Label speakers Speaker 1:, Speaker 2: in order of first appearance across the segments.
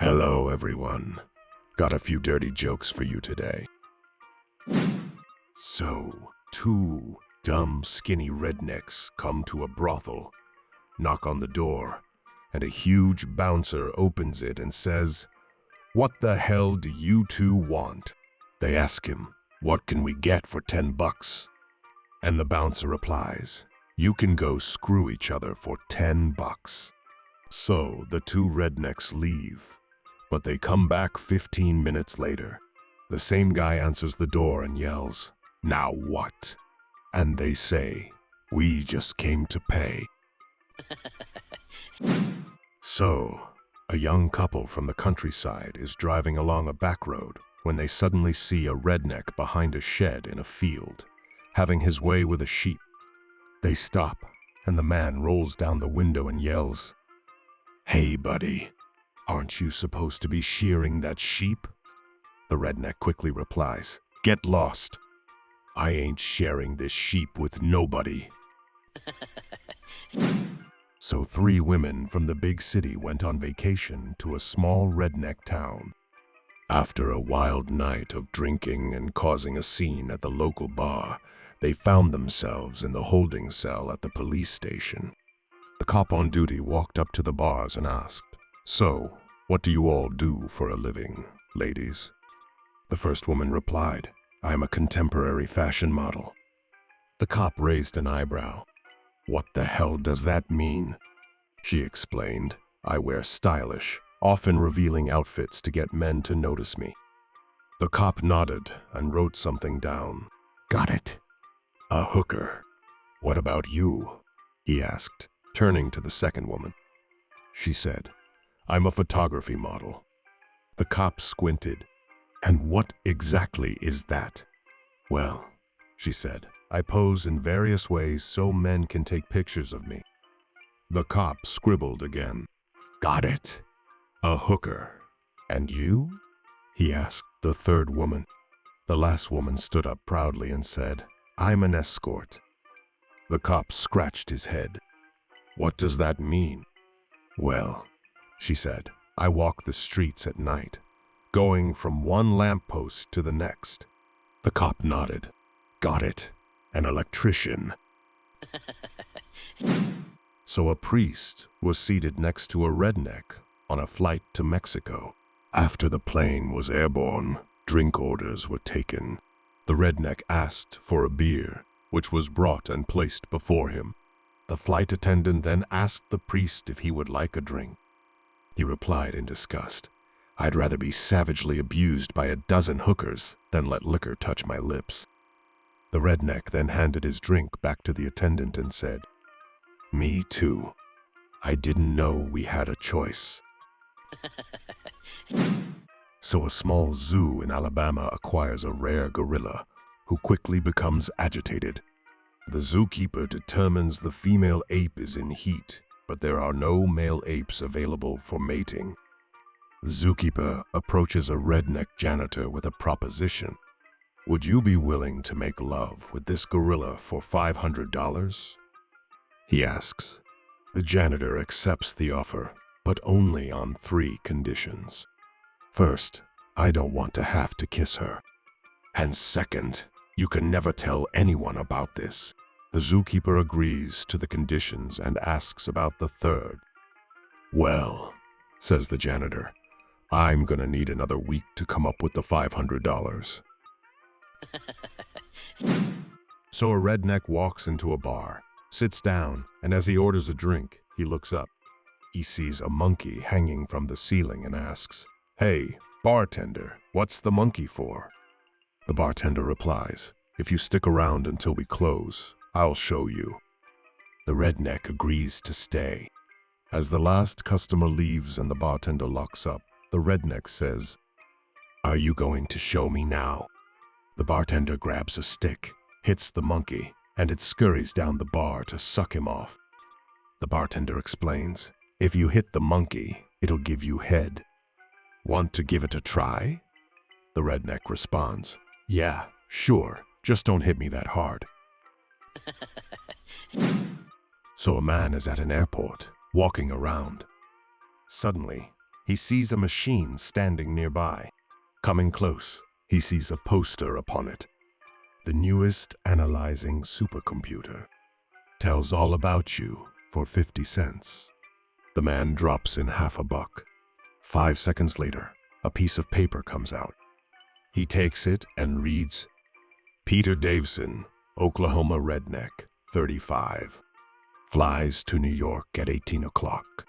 Speaker 1: Hello, everyone. Got a few dirty jokes for you today. So, two dumb, skinny rednecks come to a brothel, knock on the door, and a huge bouncer opens it and says, "What the hell do you two want?" They ask him, "What can we get for $10?" And the bouncer replies, "You can go screw each other for $10." So the two rednecks leave, but they come back 15 minutes later. The same guy answers the door and yells, "Now what?" And they say, "We just came to pay." So, a young couple from the countryside is driving along a back road when they suddenly see a redneck behind a shed in a field, having his way with a sheep. They stop, and the man rolls down the window and yells, "Hey, buddy, aren't you supposed to be shearing that sheep?" The redneck quickly replies, "Get lost. I ain't sharing this sheep with nobody." So three women from the big city went on vacation to a small redneck town. After a wild night of drinking and causing a scene at the local bar, they found themselves in the holding cell at the police station. The cop on duty walked up to the bars and asked, "So, what do you all do for a living, ladies?" The first woman replied, "I am a contemporary fashion model." The cop raised an eyebrow. "What the hell does that mean?" She explained, "I wear stylish, often revealing outfits to get men to notice me." The cop nodded and wrote something down. "Got it. A hooker. What about you?" he asked, turning to the second woman. She said, "I'm a photography model." The cop squinted. "And what exactly is that?" "Well," she said, "I pose in various ways so men can take pictures of me." The cop scribbled again. "Got it. A hooker. And you?" he asked the third woman. The last woman stood up proudly and said, "I'm an escort." The cop scratched his head. "What does that mean?" "Well," she said, "I walk the streets at night, going from one lamppost to the next." The cop nodded. "Got it. An electrician." So a priest was seated next to a redneck on a flight to Mexico. After the plane was airborne, drink orders were taken. The redneck asked for a beer, which was brought and placed before him. The flight attendant then asked the priest if he would like a drink. He replied in disgust, "I'd rather be savagely abused by a dozen hookers than let liquor touch my lips." The redneck then handed his drink back to the attendant and said, "Me too. I didn't know we had a choice." So a small zoo in Alabama acquires a rare gorilla who quickly becomes agitated. The zookeeper determines the female ape is in heat, but there are no male apes available for mating. The zookeeper approaches a redneck janitor with a proposition. "Would you be willing to make love with this gorilla for $500? he asks. The janitor accepts the offer, but only on 3 conditions. First, I don't want to have to kiss her. And second, you can never tell anyone about this. The zookeeper agrees to the conditions and asks about the third. "Well," says the janitor, "I'm gonna need another week to come up with the $500. So a redneck walks into a bar, sits down, and as he orders a drink, he looks up. He sees a monkey hanging from the ceiling and asks, "Hey, bartender, what's the monkey for?" The bartender replies, "If you stick around until we close, I'll show you." The redneck agrees to stay. As the last customer leaves and the bartender locks up, the redneck says, "Are you going to show me now?" The bartender grabs a stick, hits the monkey, and it scurries down the bar to suck him off. The bartender explains, "If you hit the monkey, it'll give you head. Want to give it a try?" The redneck responds, "Yeah, sure, just don't hit me that hard." So a man is at an airport, walking around. Suddenly, he sees a machine standing nearby. Coming close, he sees a poster upon it. The newest analyzing supercomputer. Tells all about you for 50 cents. The man drops in half a buck. 5 seconds later, a piece of paper comes out. He takes it and reads, Peter Davison, Oklahoma redneck, 35. Flies to New York at 18 o'clock.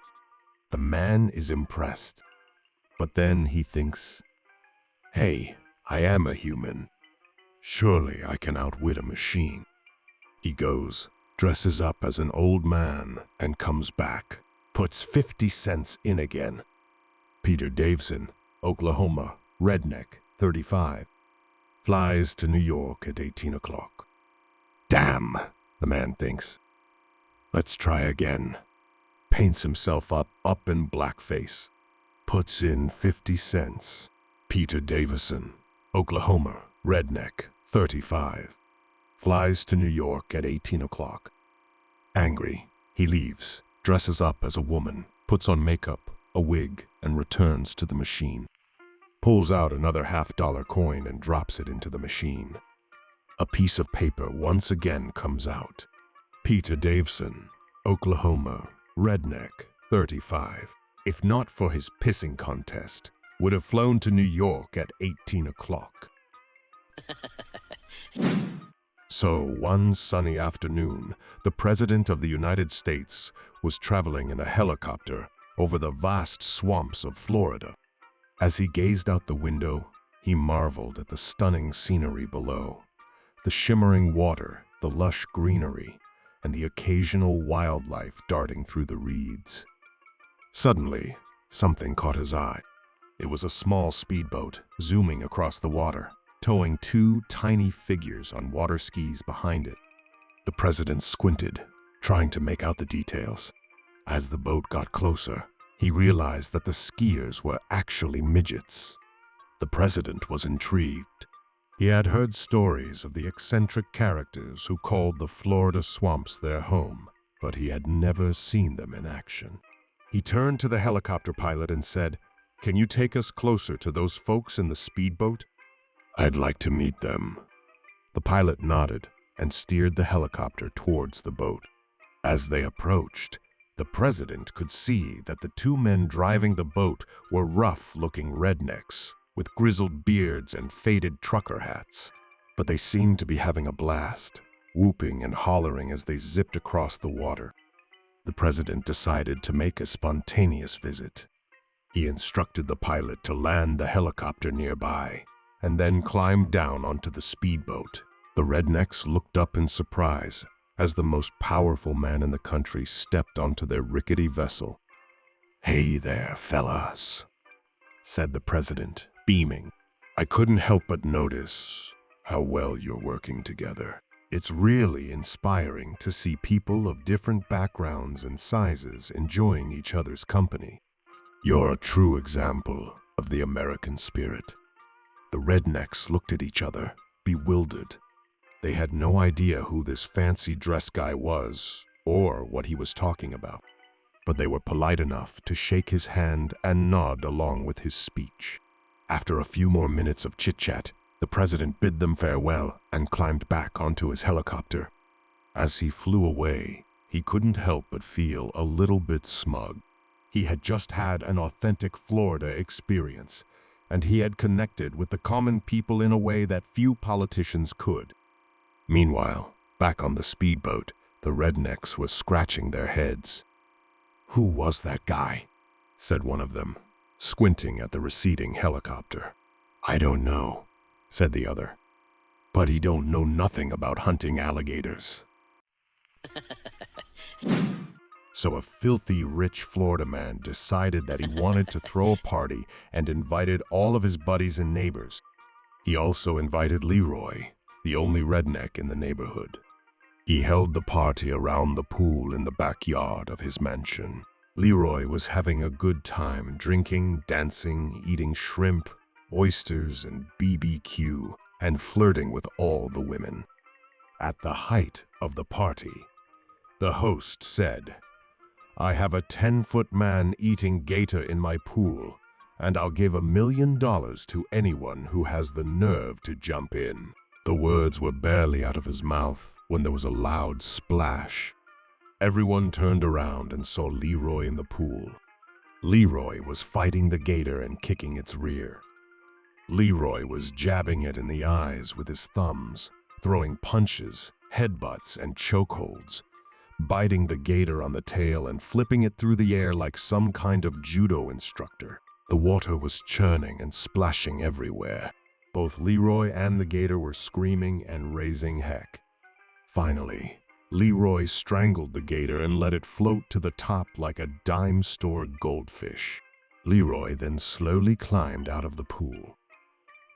Speaker 1: The man is impressed. But then he thinks, hey, I am a human. Surely I can outwit a machine. He goes, dresses up as an old man, and comes back. Puts 50 cents in again. Peter Davison, Oklahoma, redneck, 35. Flies to New York at 18 o'clock. Damn, the man thinks. Let's try again. Paints himself up in blackface. Puts in 50 cents. Peter Davison, Oklahoma, redneck, 35. Flies to New York at 18 o'clock. Angry, he leaves, dresses up as a woman, puts on makeup, a wig, and returns to the machine. Pulls out another $50 coin and drops it into the machine. A piece of paper once again comes out. Peter Davison, Oklahoma, redneck, 35. If not for his pissing contest, would have flown to New York at 18 o'clock. So, one sunny afternoon, the President of the United States was traveling in a helicopter over the vast swamps of Florida. As he gazed out the window, he marveled at the stunning scenery below, the shimmering water, the lush greenery, and the occasional wildlife darting through the reeds. Suddenly, something caught his eye. It was a small speedboat zooming across the water, towing two tiny figures on water skis behind it. The president squinted, trying to make out the details. As the boat got closer, he realized that the skiers were actually midgets. The president was intrigued. He had heard stories of the eccentric characters who called the Florida swamps their home, but he had never seen them in action. He turned to the helicopter pilot and said, "Can you take us closer to those folks in the speedboat?" "I'd like to meet them." The pilot nodded and steered the helicopter towards the boat. As they approached, the president could see that the two men driving the boat were rough-looking rednecks with grizzled beards and faded trucker hats. But they seemed to be having a blast, whooping and hollering as they zipped across the water. The president decided to make a spontaneous visit. He instructed the pilot to land the helicopter nearby, and then climbed down onto the speedboat. The rednecks looked up in surprise as the most powerful man in the country stepped onto their rickety vessel. "Hey there, fellas," said the president, beaming. "I couldn't help but notice how well you're working together. It's really inspiring to see people of different backgrounds and sizes enjoying each other's company. You're a true example of the American spirit." The rednecks looked at each other, bewildered. They had no idea who this fancy dress guy was or what he was talking about, but they were polite enough to shake his hand and nod along with his speech. After a few more minutes of chit-chat, the president bid them farewell and climbed back onto his helicopter. As he flew away, he couldn't help but feel a little bit smug. He had just had an authentic Florida experience, and he had connected with the common people in a way that few politicians could. Meanwhile, back on the speedboat, the rednecks were scratching their heads. "Who was that guy?" said one of them, squinting at the receding helicopter. "I don't know," said the other. "But he don't know nothing about hunting alligators." So a filthy rich Florida man decided that he wanted to throw a party and invited all of his buddies and neighbors. He also invited Leroy, the only redneck in the neighborhood. He held the party around the pool in the backyard of his mansion. Leroy was having a good time drinking, dancing, eating shrimp, oysters, and BBQ, and flirting with all the women. At the height of the party, the host said, I have a 10-foot man eating gator in my pool, and I'll give $1 million to anyone who has the nerve to jump in." The words were barely out of his mouth when there was a loud splash. Everyone turned around and saw Leroy in the pool. Leroy was fighting the gator and kicking its rear. Leroy was jabbing it in the eyes with his thumbs, throwing punches, headbutts, and chokeholds, biting the gator on the tail and flipping it through the air like some kind of judo instructor. The water was churning and splashing everywhere. Both Leroy and the gator were screaming and raising heck. Finally, Leroy strangled the gator and let it float to the top like a dime-store goldfish. Leroy then slowly climbed out of the pool.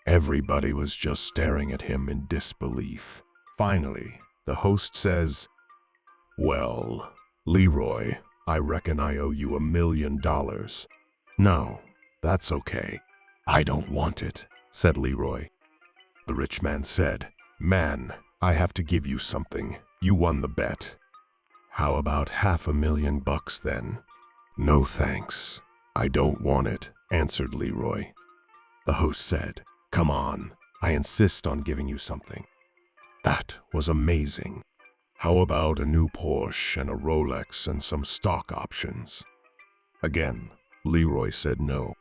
Speaker 1: Everybody was just staring at him in disbelief. Finally, the host says, "Well, Leroy, I reckon I owe you $1 million. No, that's okay. I don't want it," said Leroy. The rich man said, "Man, I have to give you something. You won the bet." "How about $500,000 then?" "No thanks. I don't want it," answered Leroy. The host said, "Come on, I insist on giving you something." That was amazing. "How about a new Porsche and a Rolex and some stock options?" Again, Leroy said no.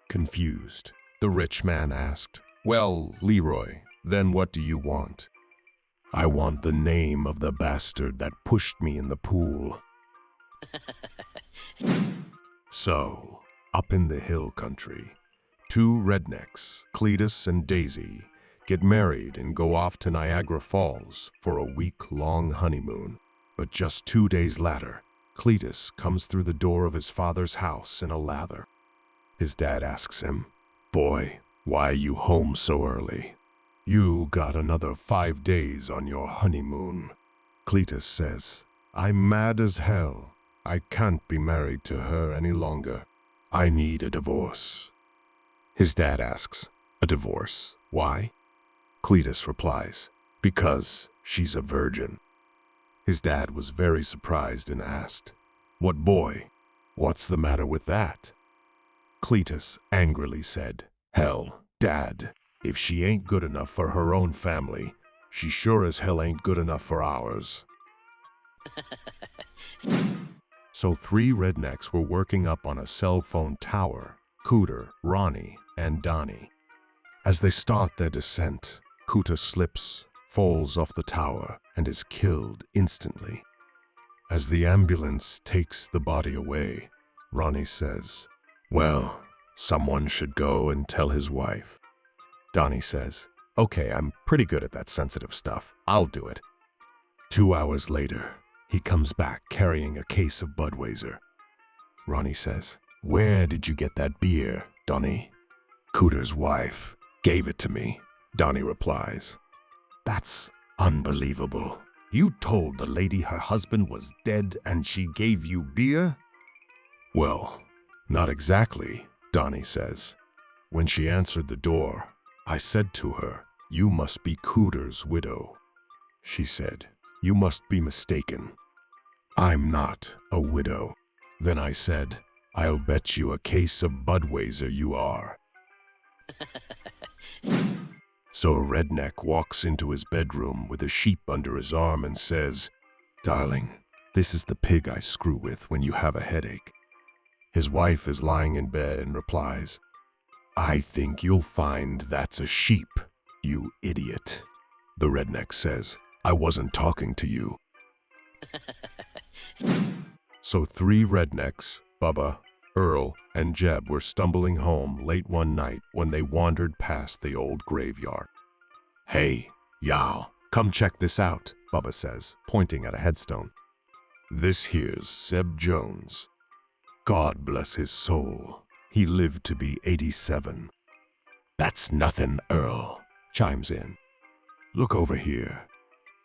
Speaker 1: Confused, the rich man asked, "Well, Leroy, then what do you want?" "I want the name of the bastard that pushed me in the pool." So, up in the hill country, two rednecks, Cletus and Daisy, get married and go off to Niagara Falls for a week-long honeymoon. But just 2 days later, Cletus comes through the door of his father's house in a lather. His dad asks him, "Boy, why are you home so early? You got another 5 days on your honeymoon." Cletus says, "I'm mad as hell. I can't be married to her any longer. I need a divorce." His dad asks, "A divorce? Why?" Cletus replies, "Because she's a virgin." His dad was very surprised and asked, "What boy? What's the matter with that?" Cletus angrily said, "Hell, Dad, if she ain't good enough for her own family, she sure as hell ain't good enough for ours." So 3 rednecks were working up on a cell phone tower, Cooter, Ronnie, and Donnie. As they start their descent, Cooter slips, falls off the tower, and is killed instantly. As the ambulance takes the body away, Ronnie says, "Well, someone should go and tell his wife." Donnie says, "Okay, I'm pretty good at that sensitive stuff. I'll do it." 2 hours later, he comes back carrying a case of Budweiser. Ronnie says, "Where did you get that beer, Donnie?" "Cooter's wife gave it to me," Donnie replies. "That's unbelievable. You told the lady her husband was dead and she gave you beer?" "Well, not exactly," Donnie says. "When she answered the door, I said to her, 'You must be Cooter's widow.' She said, 'You must be mistaken. I'm not a widow.' Then I said, 'I'll bet you a case of Budweiser you are.'" So a redneck walks into his bedroom with a sheep under his arm and says, "Darling, this is the pig I screw with when you have a headache." His wife is lying in bed and replies, "I think you'll find that's a sheep, you idiot." The redneck says, "I wasn't talking to you." So 3 rednecks, Bubba, Earl, and Jeb were stumbling home late one night when they wandered past the old graveyard. "Hey, y'all, come check this out," Bubba says, pointing at a headstone. "This here's Zeb Jones. God bless his soul. He lived to be 87. "That's nothing," Earl chimes in. "Look over here.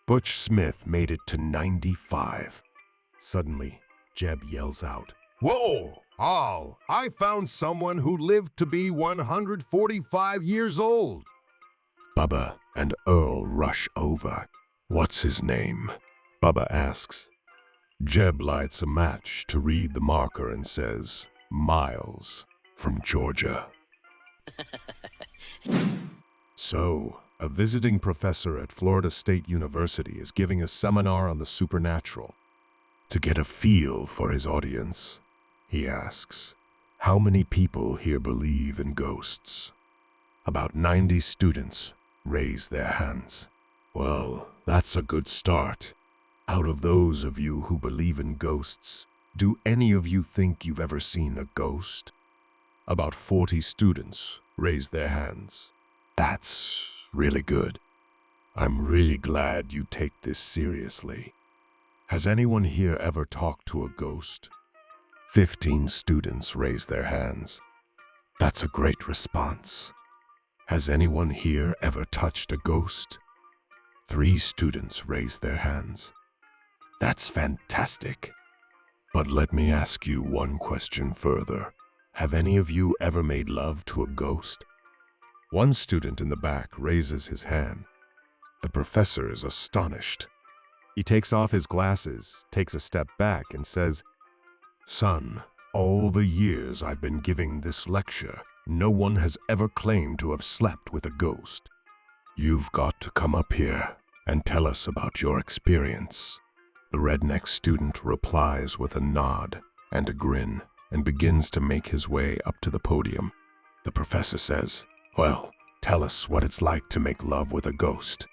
Speaker 1: Butch Smith made it to 95. Suddenly, Jeb yells out, "Whoa! Al, I found someone who lived to be 145 years old." Bubba and Earl rush over. "What's his name?" Bubba asks. Jeb lights a match to read the marker and says, Miles, from Georgia. So, a visiting professor at Florida State University is giving a seminar on the supernatural. To get a feel for his audience, he asks, how many people here believe in ghosts? About 90 students raise their hands. Well, that's a good start. Out of those of you who believe in ghosts, do any of you think you've ever seen a ghost? About 40 students raise their hands. That's really good. I'm really glad you take this seriously. Has anyone here ever talked to a ghost? 15 students raise their hands. That's a great response. Has anyone here ever touched a ghost? 3 students raise their hands. That's fantastic. But let me ask you one question further. Have any of you ever made love to a ghost? One student in the back raises his hand. The professor is astonished. He takes off his glasses, takes a step back, and says, Son, all the years I've been giving this lecture, no one has ever claimed to have slept with a ghost. You've got to come up here and tell us about your experience. The redneck student replies with a nod and a grin and begins to make his way up to the podium. The professor says, Well, tell us what it's like to make love with a ghost.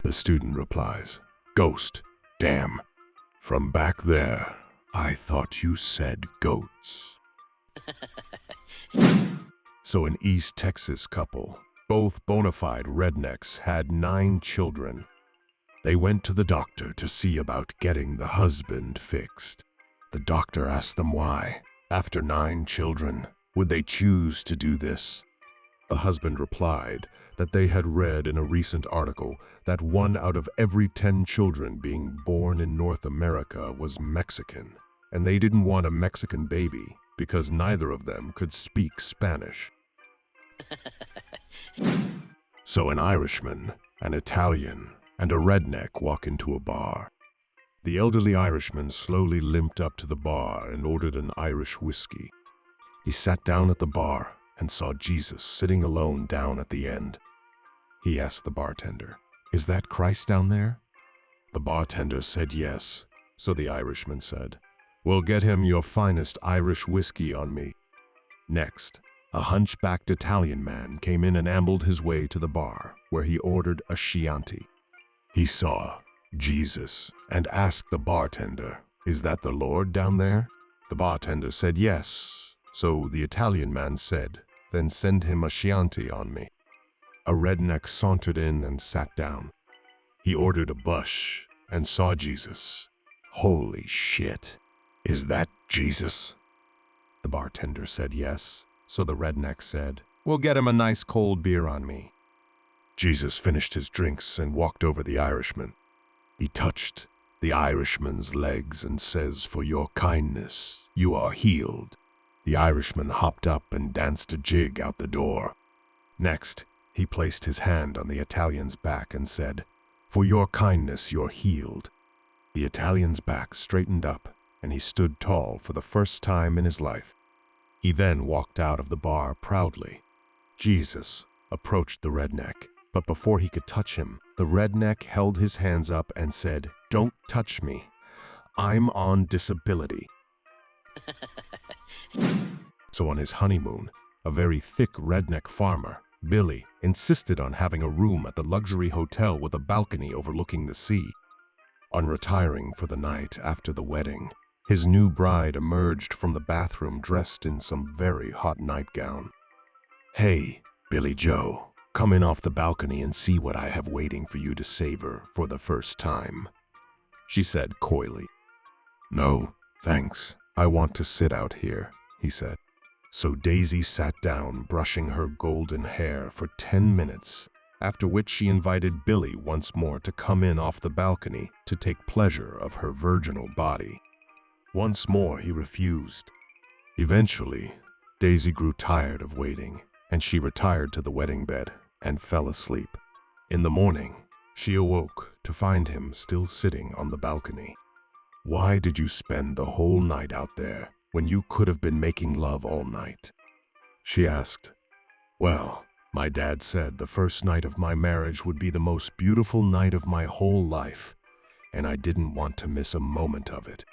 Speaker 1: The student replies, Ghost, damn. From back there, I thought you said goats. So an East Texas couple, both bona fide rednecks, had 9 children. They went to the doctor to see about getting the husband fixed. The doctor asked them why, after 9 children, would they choose to do this. The husband replied that they had read in a recent article that 1 out of every 10 children being born in North America was Mexican, and they didn't want a Mexican baby because neither of them could speak Spanish. So an Irishman, an Italian, and a redneck walk into a bar. The elderly Irishman slowly limped up to the bar and ordered an Irish whiskey. He sat down at the bar and saw Jesus sitting alone down at the end. He asked the bartender, Is that Christ down there? The bartender said yes, so the Irishman said, Well, get him your finest Irish whiskey on me. Next, a hunchbacked Italian man came in and ambled his way to the bar, where he ordered a Chianti. He saw Jesus and asked the bartender, Is that the Lord down there? The bartender said yes, so the Italian man said, Then send him a Chianti on me. A redneck sauntered in and sat down. He ordered a bush and saw Jesus. Holy shit, is that Jesus? The bartender said yes, so the redneck said, We'll get him a nice cold beer on me. Jesus finished his drinks and walked over the Irishman. He touched the Irishman's legs and says, For your kindness, you are healed. The Irishman hopped up and danced a jig out the door. Next, he placed his hand on the Italian's back and said, For your kindness, you're healed. The Italian's back straightened up, and he stood tall for the first time in his life. He then walked out of the bar proudly. Jesus approached the redneck, but before he could touch him, the redneck held his hands up and said, Don't touch me. I'm on disability. So on his honeymoon, a very thick redneck farmer, Billy, insisted on having a room at the luxury hotel with a balcony overlooking the sea. On retiring for the night after the wedding, his new bride emerged from the bathroom dressed in some very hot nightgown. Hey, Billy Joe, come in off the balcony and see what I have waiting for you to savor for the first time, she said coyly. No, thanks. I want to sit out here, he said. So Daisy sat down, brushing her golden hair for 10 minutes, after which she invited Billy once more to come in off the balcony to take pleasure of her virginal body. Once more he refused. Eventually, Daisy grew tired of waiting, and she retired to the wedding bed and fell asleep. In the morning, she awoke to find him still sitting on the balcony. Why did you spend the whole night out there when you could have been making love all night? She asked. Well, my dad said the first night of my marriage would be the most beautiful night of my whole life, and I didn't want to miss a moment of it.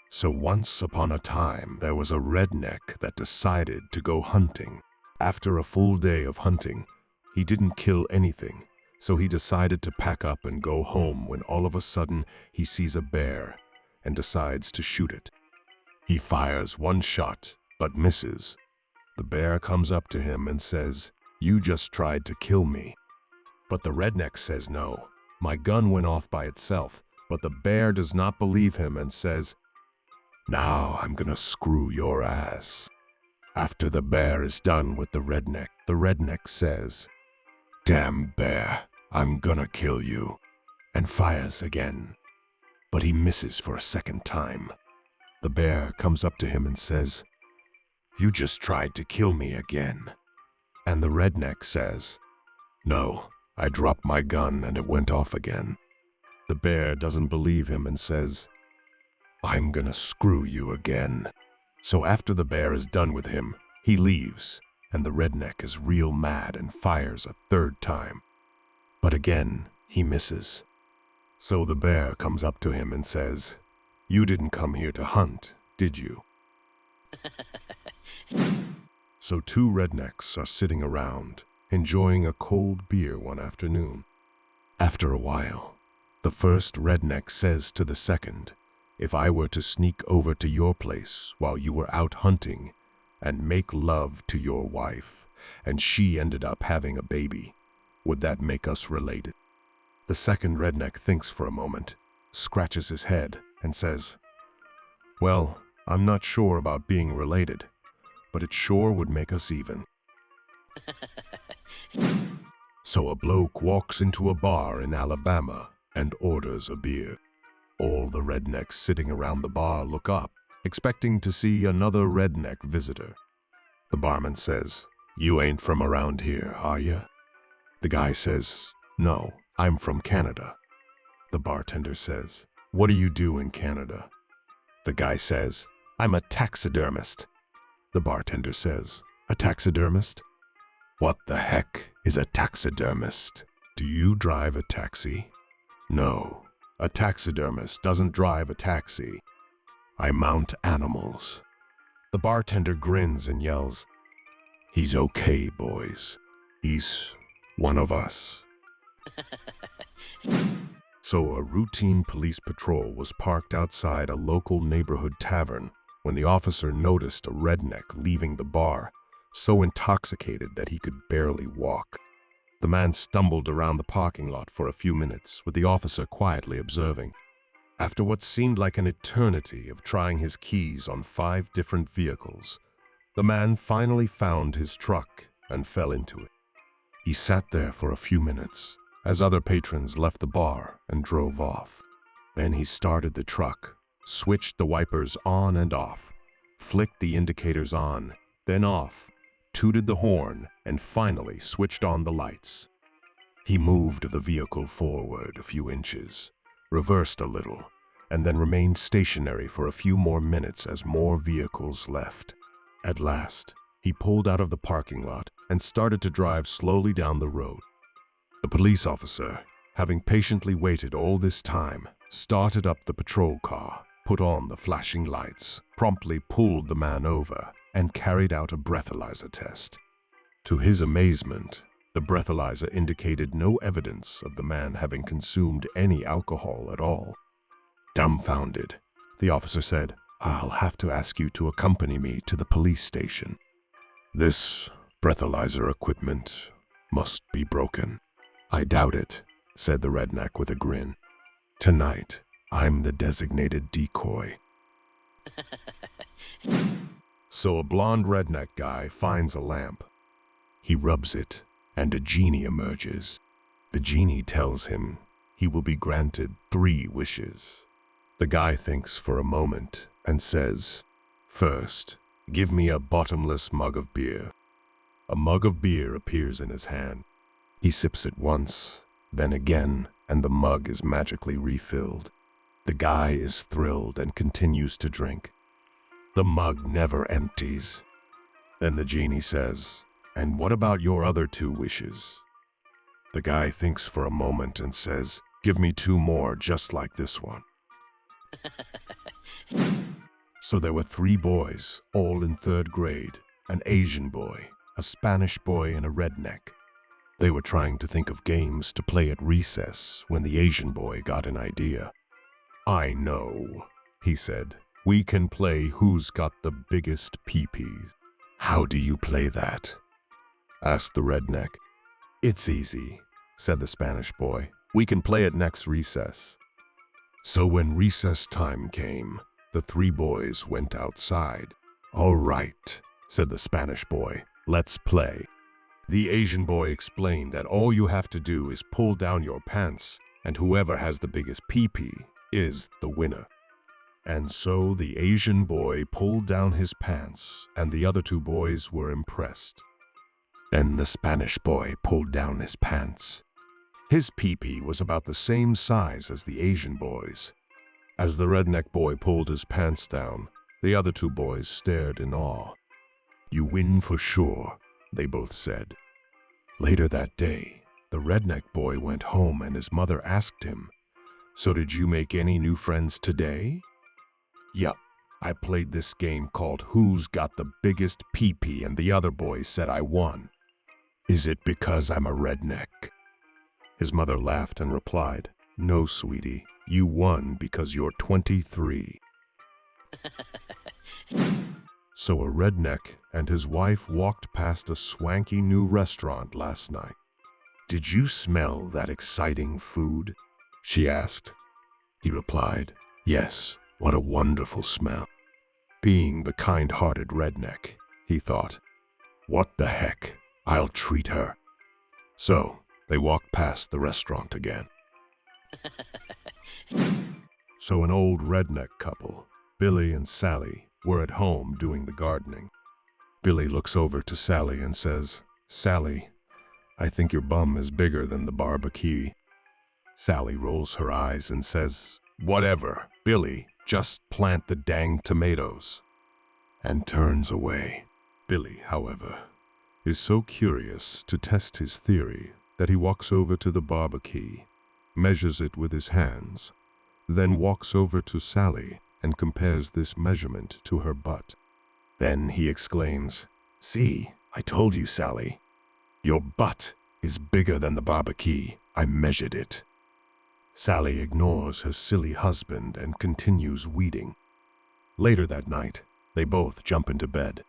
Speaker 1: So once upon a time, there was a redneck that decided to go hunting. After a full day of hunting, he didn't kill anything, so he decided to pack up and go home when all of a sudden he sees a bear and decides to shoot it. He fires one shot, but misses. The bear comes up to him and says, "You just tried to kill me." But the redneck says, "No, my gun went off by itself." But the bear does not believe him and says, "Now I'm gonna screw your ass." After the bear is done with the redneck says, "Damn bear, I'm gonna kill you," and fires again. But he misses for a second time. The bear comes up to him and says, "You just tried to kill me again." And the redneck says, "No, I dropped my gun and it went off again." The bear doesn't believe him and says, "I'm gonna screw you again." So after the bear is done with him, he leaves, and the redneck is real mad and fires a third time. But again, he misses. So the bear comes up to him and says, "You didn't come here to hunt, did you?" So two rednecks are sitting around, enjoying a cold beer one afternoon. After a while, the first redneck says to the second, "If I were to sneak over to your place while you were out hunting and make love to your wife, and she ended up having a baby, would that make us related?" The second redneck thinks for a moment, scratches his head, and says, "Well, I'm not sure about being related, but it sure would make us even." So a bloke walks into a bar in Alabama and orders a beer. All the rednecks sitting around the bar look up, expecting to see another redneck visitor. The barman says, "You ain't from around here, are you?" The guy says, "No, I'm from Canada." The bartender says, "What do you do in Canada?" The guy says, "I'm a taxidermist." The bartender says, "A taxidermist? What the heck is a taxidermist? Do you drive a taxi?" "No, a taxidermist doesn't drive a taxi. I mount animals." The bartender grins and yells, "He's okay, boys. He's one of us." So a routine police patrol was parked outside a local neighborhood tavern when the officer noticed a redneck leaving the bar, so intoxicated that he could barely walk. The man stumbled around the parking lot for a few minutes, with the officer quietly observing. After what seemed like an eternity of trying his keys on 5 different vehicles, the man finally found his truck and fell into it. He sat there for a few minutes as other patrons left the bar and drove off. Then he started the truck, switched the wipers on and off, flicked the indicators on, then off, tooted the horn, and finally switched on the lights. He moved the vehicle forward a few inches, reversed a little, and then remained stationary for a few more minutes as more vehicles left. At last, he pulled out of the parking lot and started to drive slowly down the road. The police officer, having patiently waited all this time, started up the patrol car, put on the flashing lights, promptly pulled the man over, and carried out a breathalyzer test. To his amazement, the breathalyzer indicated no evidence of the man having consumed any alcohol at all. Dumbfounded, the officer said, "I'll have to ask you to accompany me to the police station. This breathalyzer equipment must be broken." "I doubt it," said the redneck with a grin. "Tonight, I'm the designated decoy." So a blonde redneck guy finds a lamp. He rubs it, and a genie emerges. The genie tells him he will be granted 3 wishes. The guy thinks for a moment and says, "First, give me a bottomless mug of beer." A mug of beer appears in his hand. He sips it once, then again, and the mug is magically refilled. The guy is thrilled and continues to drink. The mug never empties. Then the genie says, "And what about your other 2 wishes?" The guy thinks for a moment and says, "Give me 2 more just like this one." So there were 3 boys, all in 3rd grade, an Asian boy, a Spanish boy, and a redneck. They were trying to think of games to play at recess when the Asian boy got an idea. "I know," he said. "We can play who's got the biggest pee-pees." "How do you play that?" asked the redneck. "It's easy," said the Spanish boy. "We can play it next recess." So when recess time came, the 3 boys went outside. "All right," said the Spanish boy. "Let's play." The Asian boy explained that all you have to do is pull down your pants, and whoever has the biggest pee-pee is the winner. And so the Asian boy pulled down his pants, and the other 2 boys were impressed. Then the Spanish boy pulled down his pants. His pee-pee was about the same size as the Asian boy's. As the redneck boy pulled his pants down, the other 2 boys stared in awe. "You win for sure," they both said. Later that day, the redneck boy went home and his mother asked him, "So did you make any new friends today?" "Yup, I played this game called Who's Got the Biggest Pee-Pee and the other boys said I won." "Is it because I'm a redneck?" His mother laughed and replied, "No, sweetie, you won because you're 23. So a redneck and his wife walked past a swanky new restaurant last night. "Did you smell that exciting food?" she asked. He replied, "Yes, what a wonderful smell." Being the kind-hearted redneck, he thought, "What the heck, I'll treat her." So they walked past the restaurant again. So an old redneck couple, Billy and Sally, were at home doing the gardening. Billy looks over to Sally and says, "Sally, I think your bum is bigger than the barbecue." Sally rolls her eyes and says, "Whatever, Billy, just plant the dang tomatoes," and turns away. Billy, however, is so curious to test his theory that he walks over to the barbecue, measures it with his hands, then walks over to Sally and compares this measurement to her butt. Then he exclaims, "See, I told you, Sally. Your butt is bigger than the barbecue. I measured it." Sally ignores her silly husband and continues weeding. Later that night, they both jump into bed.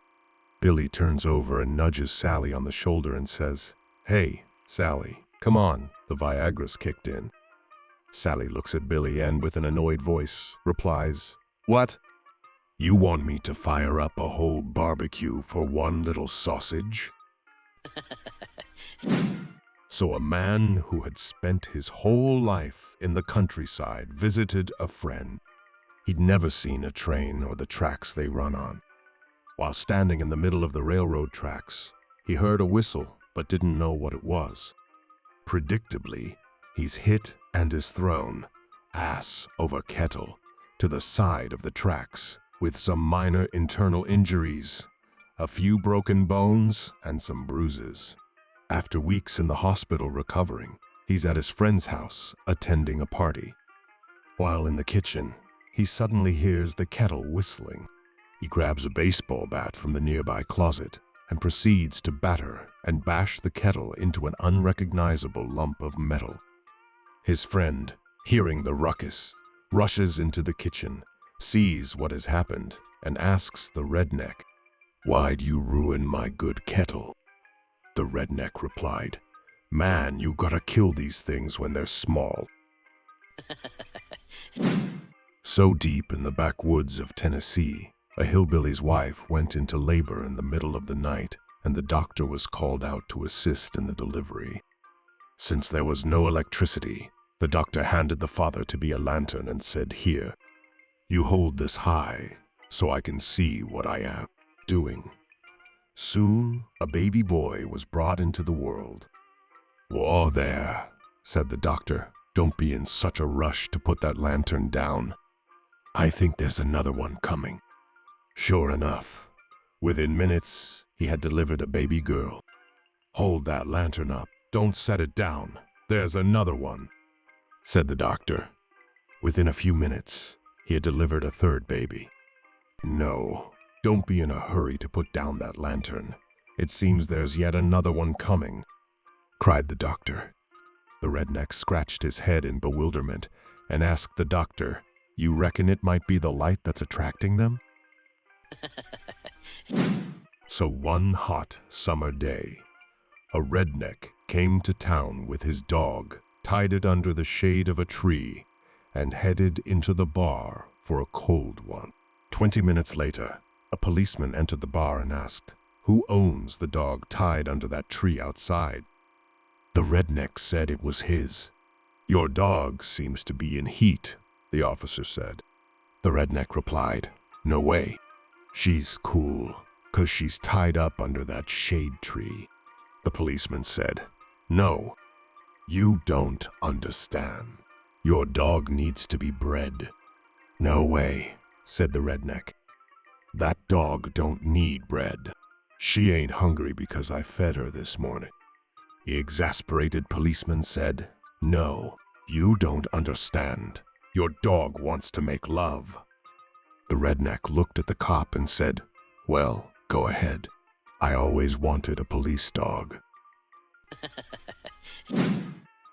Speaker 1: Billy turns over and nudges Sally on the shoulder and says, "Hey, Sally, come on, the Viagra's kicked in." Sally looks at Billy and, with an annoyed voice, replies, "What? You want me to fire up a whole barbecue for one little sausage?" So a man who had spent his whole life in the countryside visited a friend. He'd never seen a train or the tracks they run on. While standing in the middle of the railroad tracks, he heard a whistle but didn't know what it was. Predictably, he's hit and is thrown, ass over kettle, to the side of the tracks with some minor internal injuries, a few broken bones, and some bruises. After weeks in the hospital recovering, he's at his friend's house attending a party. While in the kitchen, he suddenly hears the kettle whistling. He grabs a baseball bat from the nearby closet and proceeds to batter and bash the kettle into an unrecognizable lump of metal. His friend, hearing the ruckus, rushes into the kitchen, sees what has happened, and asks the redneck, "Why'd you ruin my good kettle?" The redneck replied, "Man, you gotta kill these things when they're small." So deep in the backwoods of Tennessee, a hillbilly's wife went into labor in the middle of the night, and the doctor was called out to assist in the delivery. Since there was no electricity, the doctor handed the father to be a lantern and said, "Here, you hold this high so I can see what I am doing." Soon, a baby boy was brought into the world. "Whoa there," said the doctor. Don't be in such a rush to put that lantern down. I think there's another one coming." Sure enough, within minutes, he had delivered a baby girl. "Hold that lantern up. Don't set it down. There's another one," said the doctor. Within a few minutes, he had delivered a third baby. "No, don't be in a hurry to put down that lantern. It seems there's yet another one coming," cried the doctor. The redneck scratched his head in bewilderment and asked the doctor, "You reckon it might be the light that's attracting them?" So one hot summer day, a redneck came to town with his dog, tied it under the shade of a tree, and headed into the bar for a cold one. 20 minutes later, a policeman entered the bar and asked, "Who owns the dog tied under that tree outside?" The redneck said it was his. "Your dog seems to be in heat," the officer said. The redneck replied, "No way. She's cool, 'cause she's tied up under that shade tree." The policeman said, "No, you don't understand. Your dog needs to be bred." "No way," said the redneck. "That dog don't need bread. She ain't hungry because I fed her this morning." The exasperated policeman said, "No, you don't understand. Your dog wants to make love." The redneck looked at the cop and said, "Well, go ahead. I always wanted a police dog."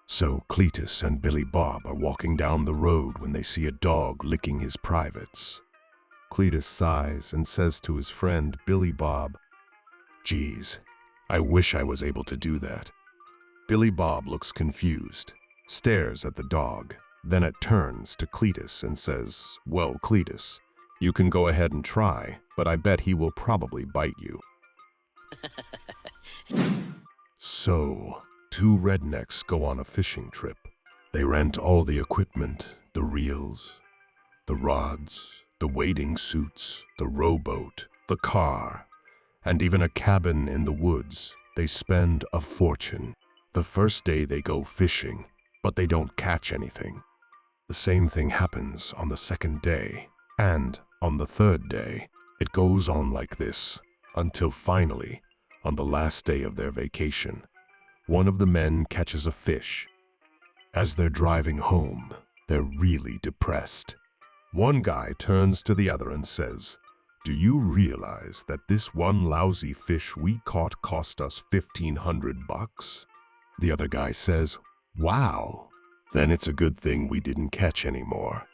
Speaker 1: So Cletus and Billy Bob are walking down the road when they see a dog licking his privates. Cletus sighs and says to his friend Billy Bob, "Geez, I wish I was able to do that." Billy Bob looks confused, stares at the dog, then it turns to Cletus and says, "Well, Cletus, you can go ahead and try, but I bet he will probably bite you." So, two rednecks go on a fishing trip. They rent all the equipment, the reels, the rods, the wading suits, the rowboat, the car, and even a cabin in the woods. They spend a fortune. The first day they go fishing, but they don't catch anything. The same thing happens on the second day, and on the third day. It goes on like this, until finally, on the last day of their vacation, one of the men catches a fish. As they're driving home, they're really depressed. One guy turns to the other and says, "Do you realize that this one lousy fish we caught cost us $1,500? The other guy says, "Wow, then it's a good thing we didn't catch any more."